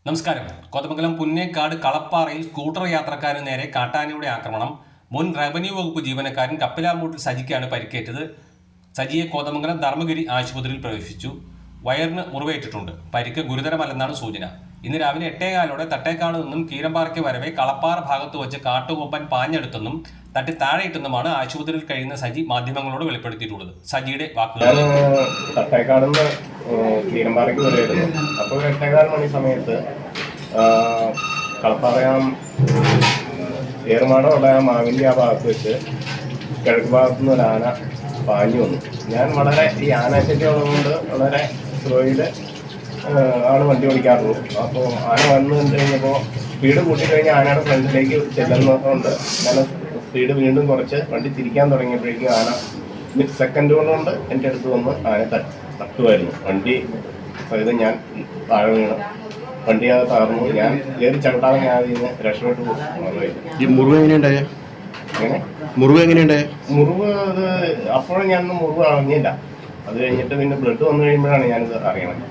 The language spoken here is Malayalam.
നമസ്കാരം. കോതമംഗലം പുന്നേക്കാട് കളപ്പാറയിൽ സ്കൂട്ടർ യാത്രക്കാരന് നേരെ കാട്ടാനയുടെ ആക്രമണം. മുൻ റവന്യൂ വകുപ്പ് ജീവനക്കാരൻ കപ്പിലാമൂട്ടിൽ സജിക്കാണ് പരിക്കേറ്റത്. സജിയെ കോതമംഗലം ധർമ്മഗിരി ആശുപത്രിയിൽ പ്രവേശിപ്പിച്ചു. വയറിന് മുറിവേറ്റിട്ടുണ്ട്. പരിക്ക് ഗുരുതരമല്ലെന്നാണ് സൂചന. ഇന്ന് രാവിലെ 8:15 തട്ടേക്കാട് നിന്നും കീരമ്പാറയ്ക്ക് വരവെ കളപ്പാറ ഭാഗത്ത് വെച്ച് കാട്ടുകൊമ്പൻ പാഞ്ഞെടുത്തെന്നും തട്ടി താഴെയിട്ടെന്നുമാണ് ആശുപത്രിയിൽ കഴിയുന്ന സജി മാധ്യമങ്ങളോട് വെളിപ്പെടുത്തിയിട്ടുള്ളത്. സജിയുടെ വാക്കുകൾ: തട്ടേക്കാടുന്ന് കീരമ്പാറയ്ക്ക് വരുമായിരുന്നു. അപ്പോൾ 8:15 മണി സമയത്ത് കളപ്പാറയാം ഏറുമാടമുള്ള ആ മാവിൻ്റെ ആ ഭാഗത്ത് വെച്ച് കിഴക്ക് ഭാഗത്തുനിന്ന് ഒരു ആന പാഞ്ഞു വന്നു. ഞാൻ വളരെ ഈ ആനാശല്യം ഉള്ളതുകൊണ്ട് വളരെ സ്ലോയിൽ ആണ് വണ്ടി ഓടിക്കാറുള്ളൂ. അപ്പോൾ ആന വന്നു കഴിഞ്ഞപ്പോൾ സ്പീഡ് കൂട്ടിക്കഴിഞ്ഞാൽ ആനയുടെ ഫ്രണ്ടിലേക്ക് ചെല്ലുന്നതുകൊണ്ട് ഞാൻ സ്പീഡ് വീണ്ടും കുറച്ച് വണ്ടി തിരിക്കാൻ തുടങ്ങിയപ്പോഴേക്കും ആന സെക്കൻഡ് കൊണ്ട് എൻ്റെ അടുത്ത് വന്ന് ആന തട്ടുമായിരുന്നു. വണ്ടി സഹിതം ഞാൻ താഴെ വീണ് വണ്ടി അത് തകർന്നു. ഞാൻ കയറി ചവിട്ടാതെ ഞാൻ അതിന് രക്ഷപ്പെട്ടു പോകുമായിരുന്നു. ഈ മുറിവ് എങ്ങനെയുണ്ടായ? മുറിവ് അത് അപ്പോഴും ഞാനൊന്നും മുറിവ് അറിഞ്ഞില്ല. അത് കഴിഞ്ഞിട്ട് പിന്നെ ബ്ലഡ് വന്നു കഴിയുമ്പോഴാണ് ഞാനിത് അറിയണത്.